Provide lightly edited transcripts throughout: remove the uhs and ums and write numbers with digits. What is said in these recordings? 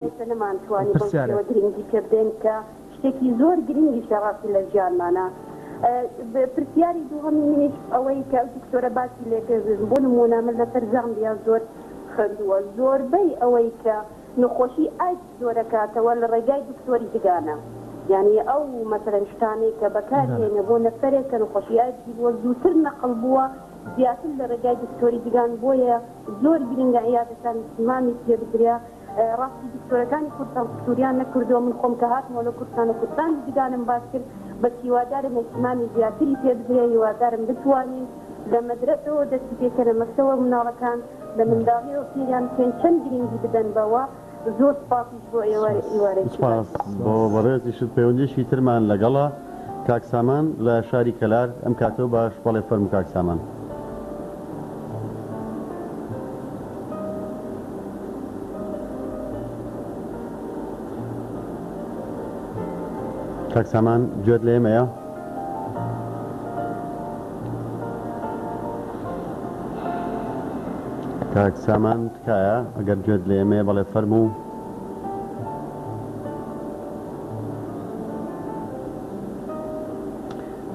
نەمان توانی بەڵکیەوە گرنگی پێ بدەین کە شتێکی زۆر گرنگی شەڕاستی لە ژیانمانە. پرسیاری دووهەمی منیش ئەوەی کە دکتۆرە باسی لێکردن بۆ نمونە من لە زامبیا زۆر خوێندووە زۆربەی ئەوەی کە نەخۆشی ئایدز زۆرەکاتەوە لە ڕێگای دکتۆری دگانە، یعنی ئەو مەسەلەن شتانەی کە بەکارهێنە بۆ نەفەرێک کە نەخۆشی ئایدزی بووە زووتر نەقڵ بووە زیاتر لە ڕێگای دکتۆری دگان، بۆیە زۆر گرنگە عیادەتان سیمامی پێ بدرێ. ڕاستی دکتۆرەکانی کوردستان سووریان نەکردەوە، من خۆم کە هاتمەوە لە کوردستان کوردستانی دگانم باس کرد بە هیوادارم احتیمامی زیاتری پێ بدرێ، هیوادارم بتوانین لە مەدرسەوە دەستی پێکەنە مەکتەوە مناڵەکان لە منداڵیەوە پێیان پێن چەند گرنگی بدەن بەوە. زۆر سپاسیش بۆ ئێوارەی سپاس بۆ بەڕێزیشت. پەیوەندیشی ترمان لەگەڵە کاکسامان لە شاری کەلار ئەم کاتەوە باش بەڵێ فەرموو کاکسامان. کاکسامان گوێت لە ئێمەیە؟ کاکسامان تکایە ئەگەر گوێت لە ئێمەیە بەڵێ فەرموو.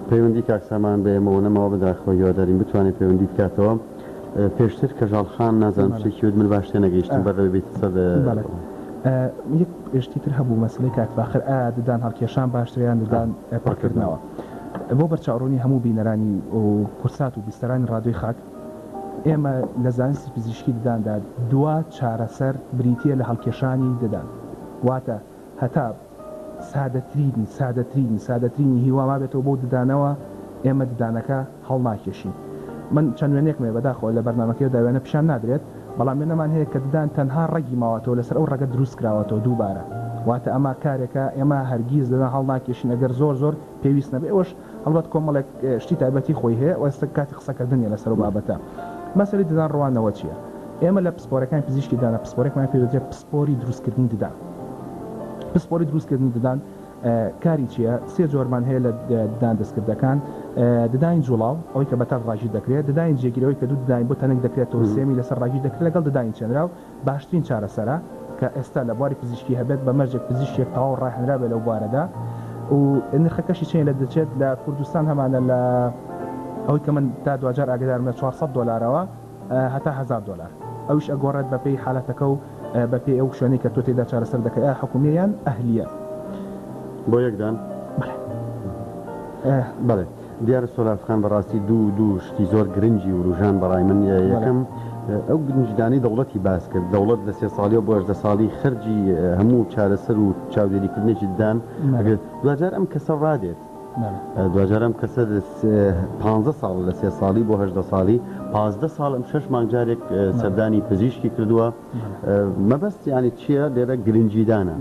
پەیوەندی کاکسامان بە ئێمەوە نەمەوە بەداخەوە هیوادارین بتوانێت پەیوەندی بکاتەوە. پێشتر کەژاڵخان نازانم شتێکی وت من باش تێ نەگەیشتم بەڕێوەی بێت سەد یەک پێشتی تر هەبوو مەسلەی کاکفاخر ئایا ددان هەڵکێشان باشتریان ددان پڕکردنەوە بۆ بەرچاوڕوونی هەموو بینەرانی و کورسات و بیستەرانی ڕادیۆی خاک. ئێمە لە زانستی پزیشکی دداندا دوا چارەسەر بریتە لە هەڵکێشانی ددان، واتە هەتا سادەترینی هیواما بێتەوە بۆ ددانەوە ئێمە ددانەکە هەڵ ناکێشین. من چەند وێنێکمێ بەداخەوە لە بەرنامەکەی داوێنە پیشان نادرێت، بەڵام وێنەمان هەیە کە ددان تەنها ڕێگی ماوەتەوە لەسەر ئەو ڕێگە دروست کراوەتەوە دووبارە، واتە ئەمە کارێکە ئێمە هەرگیز ددان هەڵ ناکێشین ئەگەر زۆر پێویست نەبێ. ئەوش هەڵبەت کۆمەڵێک شتی تایبەتی خۆی هەیە و ئێستا کاتی قسەکردنیە لەسەر بابەتە. مەسەلەی ددان ڕوانەوە چییە؟ ئێمە لە پسپۆرەکانی پزیشکی دانا پسپۆرێکمان پێوترێت پسپۆری دروستکردنی ددان. پسپۆری دروستکردنی ددان کاری چییە؟ سێ جۆرمان هەیە لە ددان دەستکردەکان. ددانی جوڵاو ئەوەی کە بەتەر ڕاژی دەکرێت، ددانی جێگیرەوەی کە دوو ددانی بۆ تەنێک دەکرێتەوە سێمی لەسەر ڕاژی دەکرێت لەگەڵ ددانی چێنراو. باشترین چارەسەرە کە ئێستا لە بواری پزیشکی هەبێت بە مەرجێک پزیشکێک تەواو ڕاهێنرا بێت لەو بوارەدا و نرخەکەشی چێن لە دەچێت لە کوردستان هەمانە لە ئەوەی کە من تا دوجار ئاگدارمە 400 دلارەوە هەتا 1000 دلار. ئەوش ئەگۆڕێت بەپێی حالەتەکە و بەپێی ئەو شوێنەی کە تۆ تێدا چارەسەر دەکەی حکومیان ئەهلیە بۆ یەکدان. بەڵێ دیارە سۆلافخان بەڕاستی دوو شتی زۆر گرنگی و ڕژان بەڕای من یەکەم ئەو گرنجدانی دەوڵەتی باس کرد. دەوڵەت لە 3 ساڵی و بۆ 8 ساڵی خەرجی هەموو چارەسەر و چاودێریکردنێکی ددان دوجار ئەم کەسە ڕادێت دوجار ئەم کەسە 15 ساڵ لە 3 ساڵی بۆ 8 ساڵی 15 ساڵ ئەم 6 مانگجارێک سەردانی پزیشکی کردووە. مەبەست یانی چییە؟ لێرە گرنجیدانە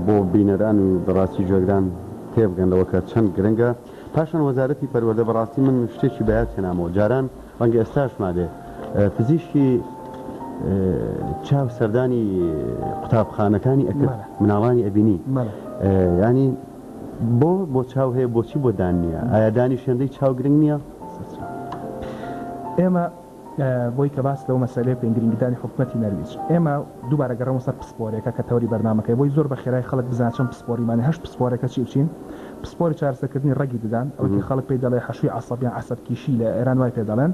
بۆ بینەران و بەڕاستی جۆگران تێبگەنەوە کە چەند گرنگە. پاشان وەزارەتی پەروەردە بەڕاستی من شتێکی بەیاد هێنامەوە جاران ڕەنگە ئێستاش مادێ پزیشکی چاو سەردانی قوتابخانەکانی ئەکرد مناڵانی ئەبینی ینی بۆ چاو هەیە بۆچی بۆ دان نییە؟ ئایا دانی شوێندەی چاو گرنگ نییە؟ ئێمە بۆی کە باس لەو مەسەلەی پێنگرنگدانی حکوومەتی نەرویج ئێمە دووبارە گەڕەمە سەر پسپۆرێکە کە تەوری بەرنامەکەی بۆی زۆر بە خێرای خەڵک بزانچەم پسپۆریمانی هەشت پسپۆرێکە چی بچین؟ پسپۆری چارەسەرکردنی ڕەگی ددان ئەوەی خەڵک پێی دەڵێ حەشوی عەسەبیان عەسەبکیشی لە ئێران وای پێ دەڵێن.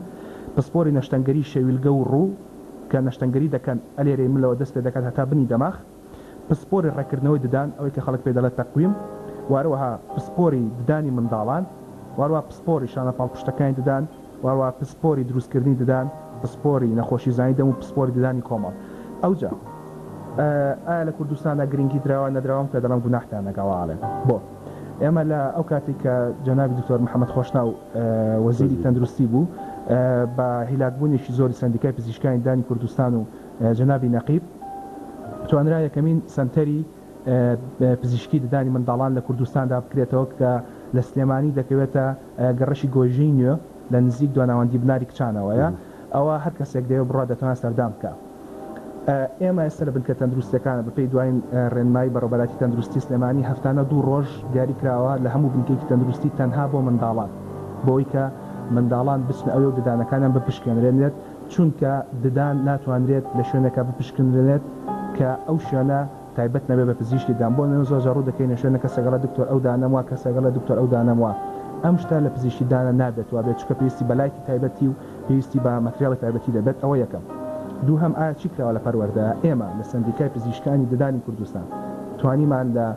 پسپۆری نەشتەنگەری شەویلگە و ڕوو کە نەشتەنگەری دەکەن ئەلێرەی ملەوە دەست پێ دەکات هەتا بنی دەماغ. پسپۆری ڕێکردنەوەی ددان ئەوەی کە خەڵک پێ دەڵێت تەقویم، واروها پسپۆری ددانی منداڵان، واروها پسپۆری شانە پاڵپشتەکانی ددان، واروها پسپۆری دروستکردنی ددان، پسپۆری نەخۆشی زانی دەم و پسپۆری ددانی کۆمەڵ. ئەوجا ئایا لە کوردستاندا گرنگی دراوە نەدراوام کە دەڵام گوناحتان نەگەڵاڵێن. بۆ ئێمە لە ئەو کاتی کە جەنابی دکتۆر محەممەد خۆشناو وەزیری تەندروستی بوو بە هیلاکبوونێکی زۆری سندیکای پزیشکانی دانی کوردستان و جەنابی نەقیب توانرا یەکەمین سنتەری پزیشکی ددانی منداڵان لە کوردستاندا بکرێتەوە کە لە سلێمانی دەکەوێتە گەڕەشی گۆژەی نوێ لە نزیک دواناوەندی بناری کچانەوەیە. ئەوە هەر کەسێک دەوێت بڕوا دەتوانێت سەردام بکە. ئێمە ئێستا لە بنکە تەندروستەکانە بەپێی دوایین ڕێنمایی بەڕێوەبەراتی تەندروستی سلێمانی هەفتانە 2 ڕۆژ دیاری کراوە لە هەموو بنکەیەکی تەندروستی تەنها بۆ منداڵان، بۆی کە منداڵان بچن ئەوێ و ددانەکانیان بپشکێنرێنێت، چونکە ددان ناتوانرێت لە شوێنێکە بپشکنرێنێت کە ئەو شوێنە تایبەت نەبێ بە پزیشکیدان بۆ نێ زۆر ڕوو دەکەین شوێنە کەسەگەڵە دکتۆر ئەو دانەوە کەسەگەڵە دکتۆر ئەو دانەوە ئەم شتا لە پزیشکیدانە نابێتوە بێت چکە پێویستی بەلایکی تایبەتی و پێویستی بە مەتریاڵی تایبەتی دەبێت ئەوە یەکەم دووهەم ئایا چی کراوە لە پەروەردە ئێمە لە سندیکای پزیشکانی ددانی کوردستان توانیمان لە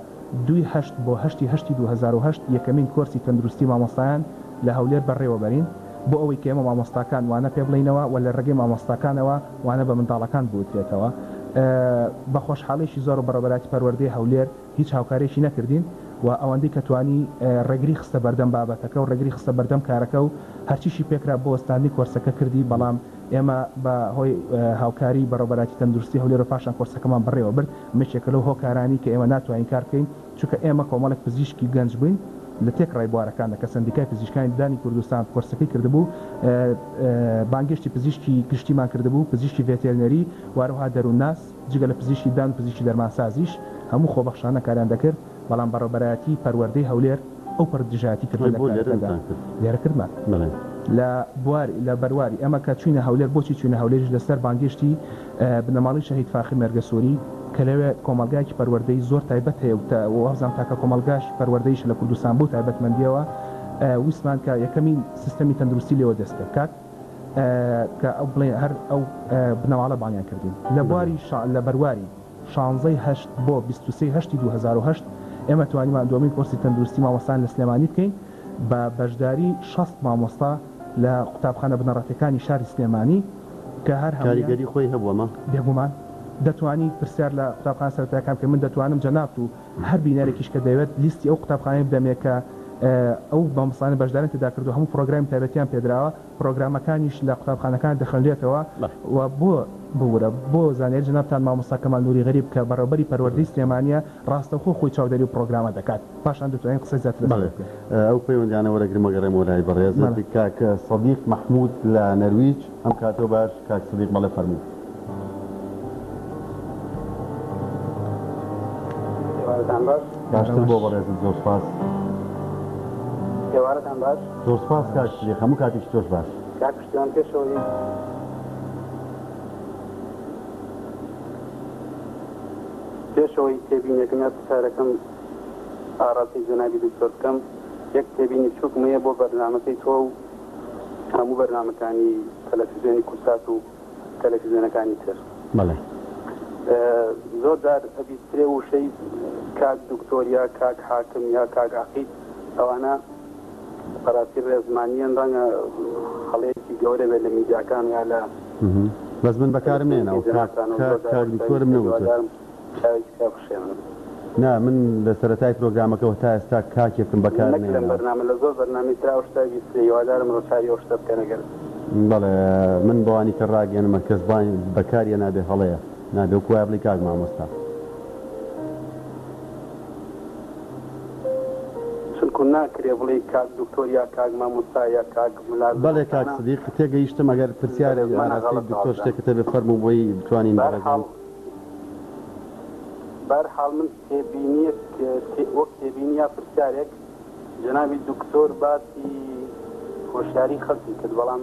2/8 بۆ 8/8 2008 یەکەمین کۆرسی تەندروستی مامۆستایان لە هەولێر بەڕێوەبەرین بۆ ئەوەی کە ئێمە مامۆستاکان وانە پێ بڵینەوە و لە ڕێگەی مامۆستاکانەوە وانە بە منداڵەکان بوترێتەوە بە خۆشحاڵیشی زۆر و بەڕێوەبەراتی پەروەردەی هەولێر هیچ هاوکارێکی نەکردین و ئەوەندەی کە توانی ڕێگری خستە بەردەم بابەتەکە و ڕێگری خستە بەردەم کارەکە و هەرچیشی پێکرا بۆ وەستانی کۆرسەکە کردی بەڵام ئێمە بە هۆی هاوکاری بەڕێوەبەراتی تەندروستی هەولێر و پاشان کۆرسەکەمان بڕێوە برد مشێکە لەو هۆکارانی کە ئێمە ناتوانین کار بکەین چونکە ئێمە کۆمەڵێک پزیشکی گەنج بووین لە تێک ڕێبوارەکانە کە سندیکای پزیشکانی دانی کوردستان کۆرسەکەی کردبوو بانگشتی پزیشکی گشتیمان کردبوو پزیشکی ڤێتێرنەری واروها دەروونناس جگە لە پزیشکی دان و پزیشکی دەرمانسازیش هەموو خۆبەخشانە کاریان دەکرد بەڵام بەڕێوەبەراتی پەروەردەی هەولێر ئەو پەردژاتی کرد لێرە کردمان لە بەرواری ئەمە کە چوینە هەولێر بۆچی چوینە هەولێرش لەسەر بانگشتی بنەماڵی شەهید فاخر مێرگەسووری کە لەوێ کۆمەلگایکی پەروەردەی زۆر تایبەت هەیە و وەزان تاکە کۆمەلگاش پەروەردەیش لە کوردستان بوو تایبەتمەندیەوە ویسمان کە یەکەمین سیستەمی تەندروستی لێوە دەستکە کات کە ئەو بڵێ هەر ئەو بنەماڵە بانیان کردین لە بەرواری 16/8 بۆ 23/8 2008 ئێمە توانیمان دومین کۆرسی تەندروستی مامۆستان لە سلێمانی بکەین بە بەشداری 60 مامۆستا لە قوتابخانە بنەڕەتەکانی شاری سلێمانی کە هەر کاریگەری خۆی هەبووەمە بێگومان دەتوانی پرسیار لە قوتابخانە سەرەتاییەکان کە من دەتوانم جەنابت و هەر بینەرێکیش کە دەوێت لیستی ئەو قوتابخانەی بدەمێ کە ئەو مامۆستانە بەشدارن تێدا کردو هەموو پرۆگرامی تایبەتیان پێدراوە پرۆگرامەکانیش لە قوتابخانەکان دەخەنرێتەوە و بۆ زانێر جەنابتان مامۆستا کەمال نووری غەریب کە بەڕێوەبەری پەروەردەی سلێمانیە ڕاستەوخۆ خۆی چاودێری و پرۆگرامە دەکات پاشان دەتوانین قسەی زیاتر ئەو پەیوەندیانە وەرەگرمە گەڕێمەوە لای بەڕێز کاک سەدیق مەحموود لە نەرویج ئەم کاتۆ باش کاک سەدیق مەڵێ فەرموو باشتر بۆ بەڕێزم زۆر سپاس ێوارەتان باش زۆر سپاس کاک سەدیق هەموو کاتیش تۆش باش کاک پشتیوان پێشەوەی تێبینێکمە پرسیارەکەم ئاڕاستی جەنابی دکتۆر بکەم یەک تێبینی بچووکمەیە بۆ بەرنامەکەی تۆ و هەموو بەرنامەکانی تەلەڤیزیۆنی کورسات و تەلەڤیزیۆنەکانی تر زۆر جار ئەبیسترێ وشەی کاک دکتۆریا کاک حاکم یا کاک عەقید ئەوانە بەڕاستی ڕێزمانیان ڕەنگە هەڵەیەکی گەورە بێت لە میدیاکان یا لە بەس من بەکارم نێنەوە کاک دکتۆرم نەوت نا من لە سەرەتای پرۆگرامەکەەوە تا ئێستا کاکێکم بەکار بەرنامە لە زۆر بەرنامی تراوشتا بیسترێ هیوادارم ڕۆژاری ئەو شتە بکەنەگەر بەڵێ من بەوانی کە ڕاگەنمە کەس بەکاریە نابێ هەڵەیە نابێ و کوای بڵی کاک مامۆستا چونکو ناکرێ بڵێ کاک دکتۆریا کاک مامۆستا یا کاک ملازم بەڵێ کاک سەدیق تێگەیشتم ئەگەر پرسیارە دکتۆر شتێکتە بێ فەرموو بۆی بتوانین بەرحاڵ من وەک تێبینیە پرسیارێک جەنابی دکتۆر باسی هۆشیاری خەڵکی کرد بەڵام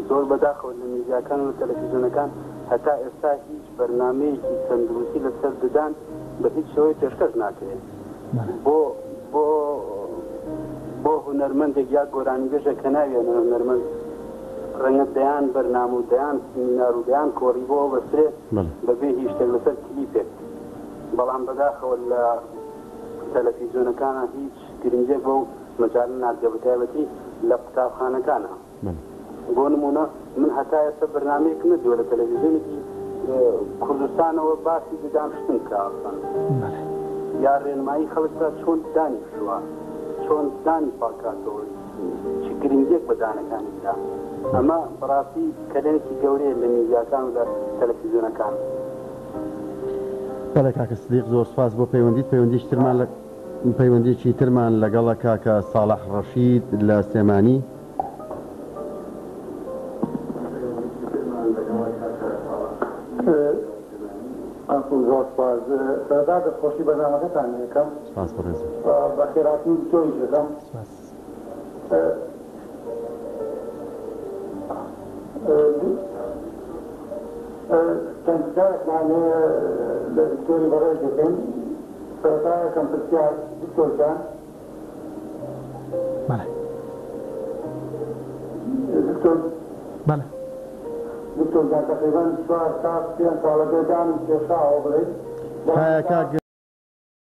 زۆر بەداخەوە لە میدیاکان و تەلەڤیزیۆنەکان هەتا ئێستا هیچ بەرنامەیەکی تەندروستی لەسەر ددان بە هیچ شێوەی پێشکەش ناکرێت بۆ هونەرمەندێک یا گۆرانیبێژە کە ناوێنە هونەرمەند ڕەنگە دەیان بەرنامە و دەیان سیمینار و دەیان کۆڕی بۆ بەسرێ بەبێ هیچ شتێک لەسەر کلیپێک بەڵام بەداخەوە لە تەلەڤیزیۆنەکانە هیچ گرنگێک بۆ مەجال نادگە بەتایبەتی لە قوتابخانەکانە بۆ نمونە من هەتا ئێستا بەرنامەیەک نەدیوە لە تەلەڤیزیۆنێکی کوردستانەوە باسی ددانشتن کراوەن یا ڕێنمایی خەڵکدا چۆن دانی شووە چۆن دانی پاکاتەوە چی گرنگێک بە دانەکانیدا ئەمە بەڕاستی کەلێنێکی گەورەیە لە میدیاکان و لە تەلەڤیزیۆنەکان بەڵێ کاکە سەدیق زۆر سپاس بۆ پەیوەندیێکی ترمان لەگەڵە کاکە ساڵح ڕەشید لە سلێمانی زۆر سپاس سەرەتا دەستخۆشی بەرنامەکەتان یەکەم سپاس بەڕێز بە خێراتون تۆی دەکەم چەند جارێکمانێ لە دکتۆری بەڕێز دەکەین سەرەتا یەکەم پرسیار دکتۆرجان بەڵێ بەڵێ دکتۆرجان تقریبا 4 تا 5 ساڵە بێدان پێشاوە بڵێ